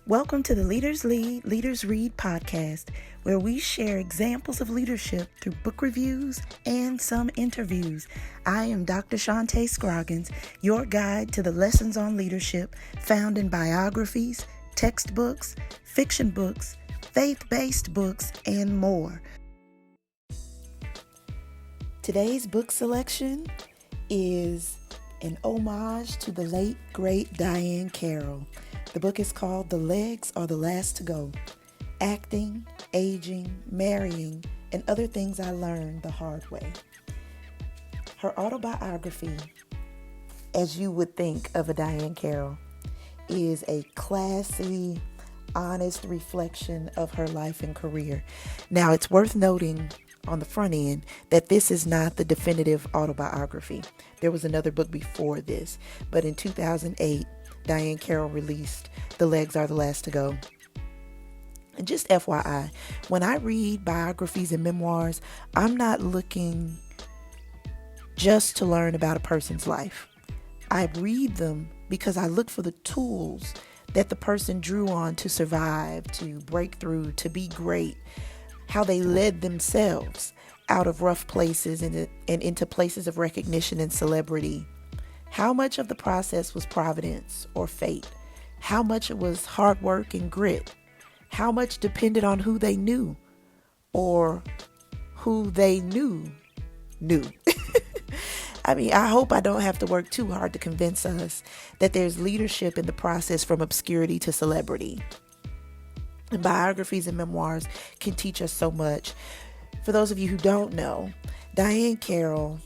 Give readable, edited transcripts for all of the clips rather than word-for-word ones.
Welcome to the Leaders Lead, Leaders Read podcast, where we share examples of leadership through book reviews and some interviews. I am Dr. Shaunta Scroggins, your guide to the lessons on leadership found in biographies, textbooks, fiction books, faith-based books, and more. Today's book selection is an homage to the late, great Diahann Carroll. The book is called The Legs Are the Last to Go: Acting, Aging, Marrying, and Other Things I Learned the Hard Way. Her autobiography, as you would think of a Diahann Carroll, is a classy, honest reflection of her life and career. Now, it's worth noting on the front end that this is not the definitive autobiography. There was another book before this, but in 2008, Diahann Carroll released The Legs Are the Last to Go. And just FYI, when I read biographies and memoirs, I'm not looking just to learn about a person's life. I read them because I look for the tools that the person drew on to survive, to break through, to be great, how they led themselves out of rough places and into places of recognition and celebrity. How much of the process was providence or fate? How much it was hard work and grit? How much depended on who they knew or who they knew? I hope I don't have to work too hard to convince us that there's leadership in the process from obscurity to celebrity. And biographies and memoirs can teach us so much. For those of you who don't know, Diahann Carroll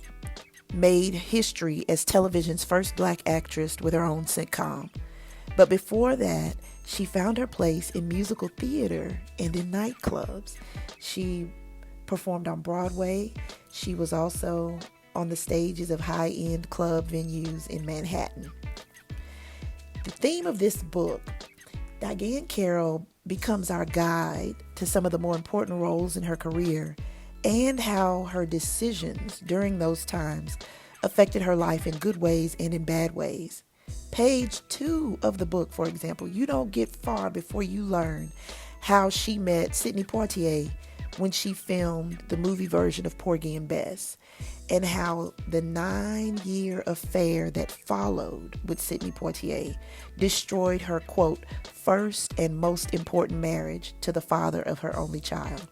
made history as television's first Black actress with her own sitcom. But before that, she found her place in musical theater and in nightclubs. She performed on Broadway. She was also on the stages of high-end club venues in Manhattan. The theme of this book, Diahann Carroll becomes our guide to some of the more important roles in her career and how her decisions during those times affected her life in good ways and in bad ways. Page 2 of the book, for example, you don't get far before you learn how she met Sidney Poitier when she filmed the movie version of Porgy and Bess, and how the 9-year affair that followed with Sidney Poitier destroyed her, quote, first and most important marriage to the father of her only child.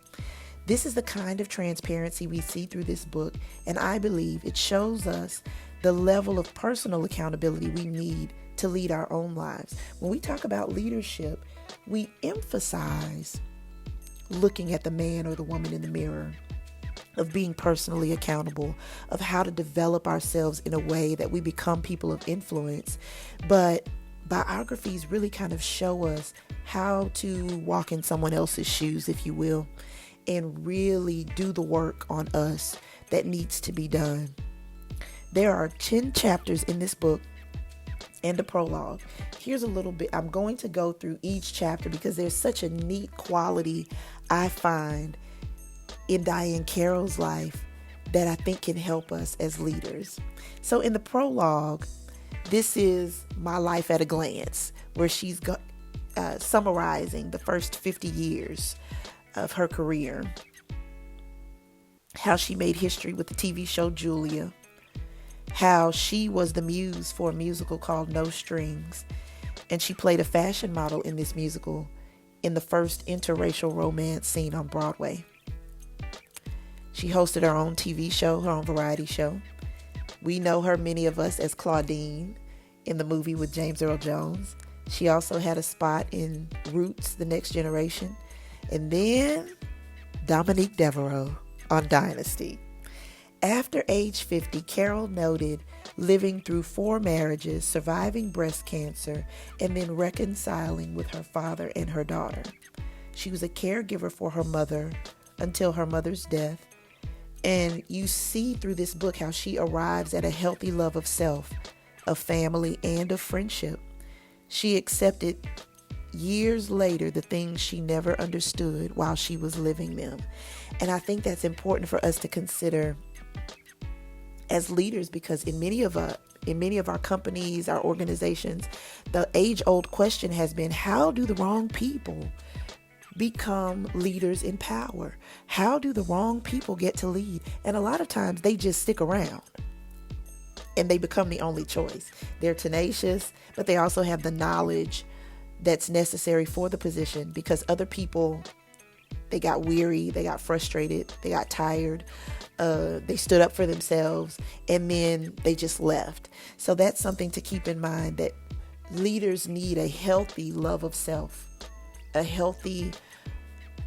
This is the kind of transparency we see through this book, and I believe it shows us the level of personal accountability we need to lead our own lives. When we talk about leadership, we emphasize looking at the man or the woman in the mirror, of being personally accountable, of how to develop ourselves in a way that we become people of influence. But biographies really kind of show us how to walk in someone else's shoes, if you will, and really do the work on us that needs to be done. There are 10 chapters in this book and a prologue. Here's a little bit. I'm going to go through each chapter because there's such a neat quality I find in Diahann Carroll's life that I think can help us as leaders. So in the prologue, this is my life at a glance, where she's summarizing the first 50 years of her career, how she made history with the TV show Julia, how she was the muse for a musical called No Strings, and she played a fashion model in this musical in the first interracial romance scene on Broadway. She hosted her own TV show, her own variety show. We know her, many of us, as Claudine in the movie with James Earl Jones. She also had a spot in Roots, The Next Generation. And then Dominique Devereaux on Dynasty. After age 50, Carroll noted living through 4 marriages, surviving breast cancer, and then reconciling with her father and her daughter. She was a caregiver for her mother until her mother's death. And you see through this book how she arrives at a healthy love of self, of family, and of friendship. She accepted years later the things she never understood while she was living them. And I think that's important for us to consider as leaders, because in in many of our companies, our organizations, the age-old question has been, how do the wrong people become leaders in power? How do the wrong people get to lead? And a lot of times they just stick around and they become the only choice. They're tenacious, but they also have the knowledge that's necessary for the position, because other people, they got weary, they got frustrated, they got tired, they stood up for themselves, and then they just left. So that's something to keep in mind, that leaders need a healthy love of self, a healthy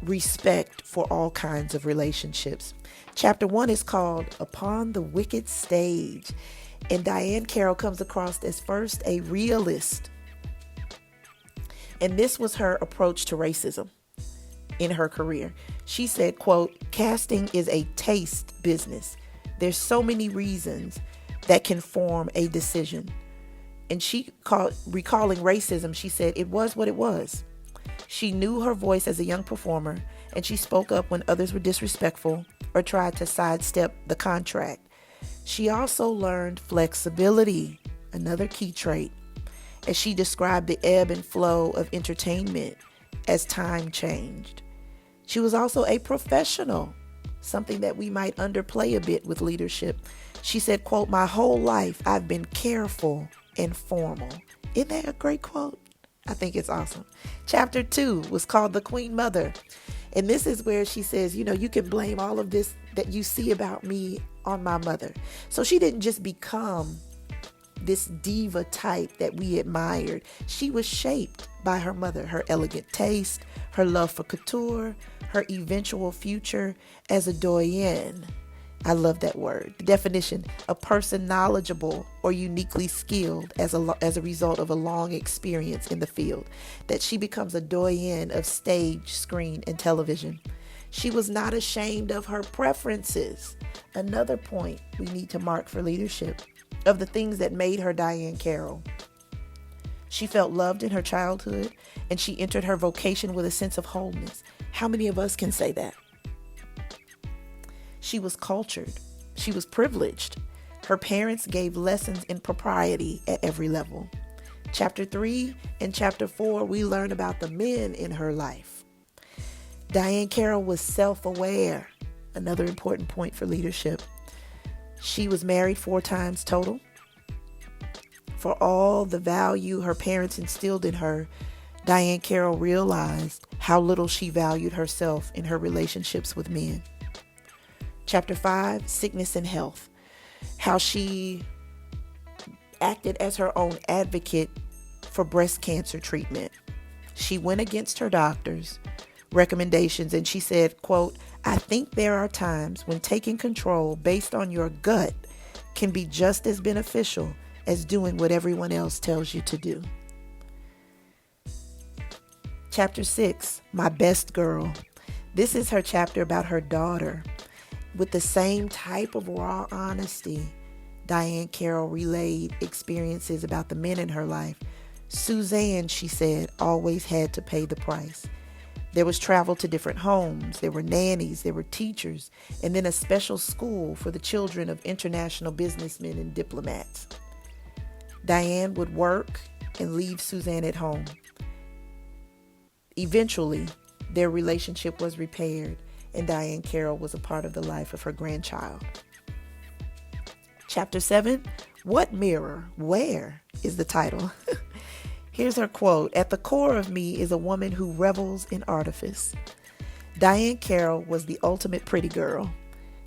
respect for all kinds of relationships. Chapter 1 is called Upon the Wicked Stage. And Diahann Carroll comes across as first a realist. And this was her approach to racism in her career. She said, quote, casting is a taste business. There's so many reasons that can form a decision. And recalling racism, she said, it was what it was. She knew her voice as a young performer, and she spoke up when others were disrespectful or tried to sidestep the contract. She also learned flexibility, another key trait, as she described the ebb and flow of entertainment as time changed. She was also a professional, something that we might underplay a bit with leadership. She said, quote, my whole life I've been careful and formal. Isn't that a great quote? I think it's awesome. Chapter 2 was called The Queen Mother. And this is where she says, you can blame all of this that you see about me on my mother. So she didn't just become this diva type that we admired. She was shaped by her mother, her elegant taste, her love for couture, her eventual future as a doyenne. I love that word. The definition, a person knowledgeable or uniquely skilled as a result of a long experience in the field. That she becomes a doyenne of stage, screen, and television. She was not ashamed of her preferences. Another point we need to mark for leadership of the things that made her Diahann Carroll. She felt loved in her childhood, and she entered her vocation with a sense of wholeness. How many of us can say that? She was cultured. She was privileged. Her parents gave lessons in propriety at every level. Chapter 3 and Chapter 4, we learn about the men in her life. Diahann Carroll was self-aware, another important point for leadership. She was married 4 times total. For all the value her parents instilled in her, Diahann Carroll realized how little she valued herself in her relationships with men. Chapter 5, Sickness and Health. How she acted as her own advocate for breast cancer treatment. She went against her doctor's recommendations, and she said, quote, I think there are times when taking control based on your gut can be just as beneficial as doing what everyone else tells you to do. Chapter 6, My Best Girl. This is her chapter about her daughter. With the same type of raw honesty, Diahann Carroll relayed experiences about the men in her life. Suzanne, she said, always had to pay the price. There was travel to different homes, there were nannies, there were teachers, and then a special school for the children of international businessmen and diplomats. Diahann would work and leave Suzanne at home. Eventually, their relationship was repaired, and Diahann Carroll was a part of the life of her grandchild. Chapter 7, What Mirror? Where? Is the title. Here's her quote. At the core of me is a woman who revels in artifice. Diahann Carroll was the ultimate pretty girl.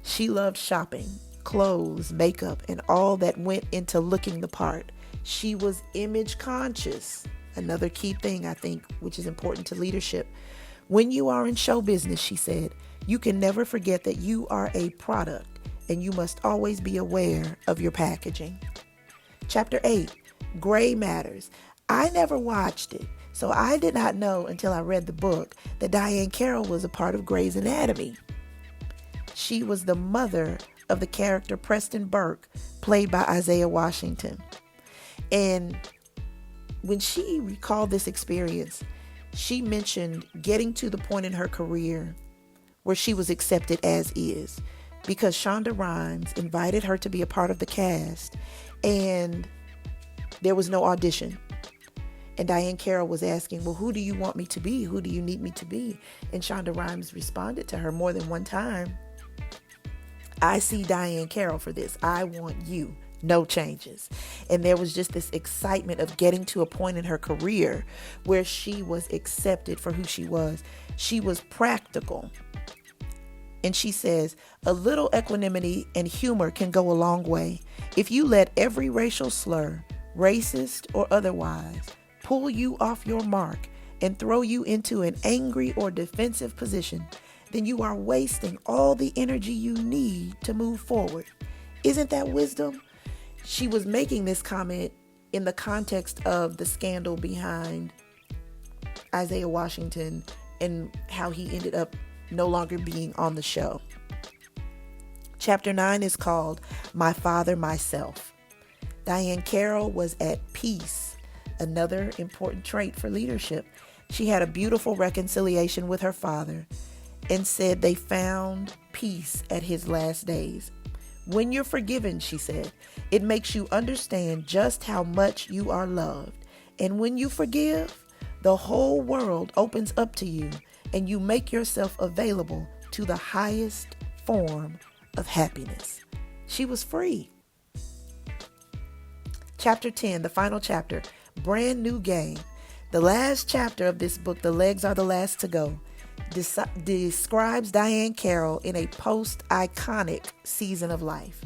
She loved shopping, clothes, makeup, and all that went into looking the part. She was image conscious. Another key thing, I think, which is important to leadership. When you are in show business, she said, you can never forget that you are a product and you must always be aware of your packaging. Chapter 8, Gray Matters. I never watched it, so I did not know until I read the book that Diahann Carroll was a part of Grey's Anatomy. She was the mother of the character Preston Burke, played by Isaiah Washington. And when she recalled this experience, she mentioned getting to the point in her career where she was accepted as is. because Shonda Rhimes invited her to be a part of the cast, and there was no audition. And Diahann Carroll was asking, well, who do you want me to be? Who do you need me to be? And Shonda Rhimes responded to her more than one time, I see Diahann Carroll for this. I want you. No changes. And there was just this excitement of getting to a point in her career where she was accepted for who she was. She was practical. And she says, a little equanimity and humor can go a long way. If you let every racial slur, racist or otherwise, pull you off your mark and throw you into an angry or defensive position, then you are wasting all the energy you need to move forward. Isn't that wisdom? She was making this comment in the context of the scandal behind Isaiah Washington and how he ended up no longer being on the show. Chapter 9 is called My Father, Myself. Diahann Carroll was at peace, another important trait for leadership. She had a beautiful reconciliation with her father and said they found peace at his last days. When you're forgiven, she said, it makes you understand just how much you are loved. And when you forgive, the whole world opens up to you and you make yourself available to the highest form of happiness. She was free. Chapter 10, the final chapter, brand new game. The last chapter of this book, The Legs Are the Last to Go, describes Diahann Carroll in a post-iconic season of life.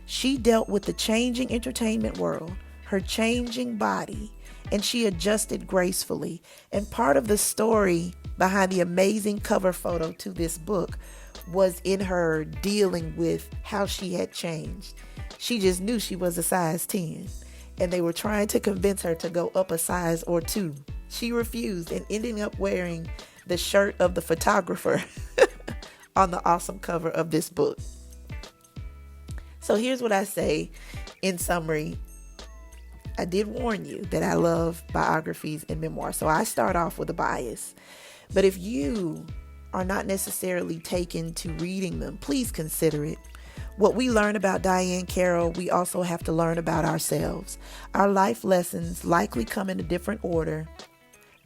She dealt with the changing entertainment world, her changing body, and she adjusted gracefully. And part of the story behind the amazing cover photo to this book was in her dealing with how she had changed. She just knew she was a size 10, and they were trying to convince her to go up a size or 2. She refused and ended up wearing the shirt of the photographer on the awesome cover of this book. So here's what I say in summary. I did warn you that I love biographies and memoirs, so I start off with a bias. But if you are not necessarily taken to reading them, please consider it. What we learn about Diahann Carroll, we also have to learn about ourselves. Our life lessons likely come in a different order,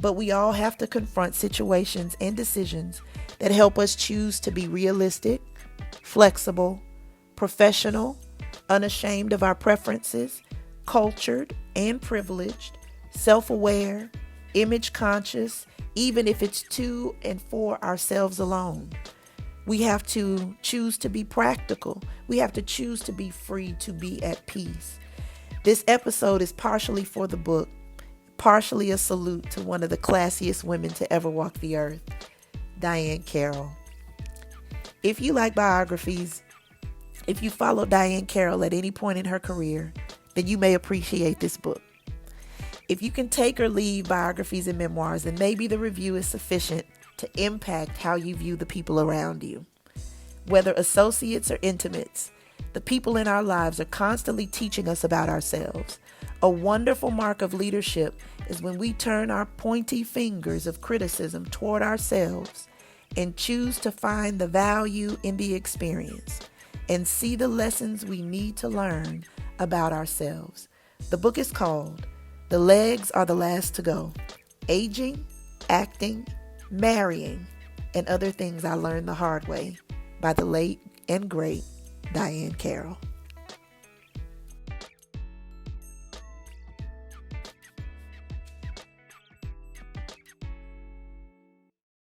but we all have to confront situations and decisions that help us choose to be realistic, flexible, professional, unashamed of our preferences, cultured and privileged, self-aware, image conscious, even if it's to and for ourselves alone. We have to choose to be practical. We have to choose to be free, to be at peace. This episode is partially for the book, partially a salute to one of the classiest women to ever walk the earth, Diahann Carroll. If you like biographies, if you follow Diahann Carroll at any point in her career, then you may appreciate this book. If you can take or leave biographies and memoirs, then maybe the review is sufficient to impact how you view the people around you. Whether associates or intimates, the people in our lives are constantly teaching us about ourselves. A wonderful mark of leadership is when we turn our pointy fingers of criticism toward ourselves and choose to find the value in the experience and see the lessons we need to learn about ourselves. The book is called The Legs Are the Last to Go: Aging, Acting, Marrying, and Other Things I Learned the Hard Way, by the late and great Diahann Carroll.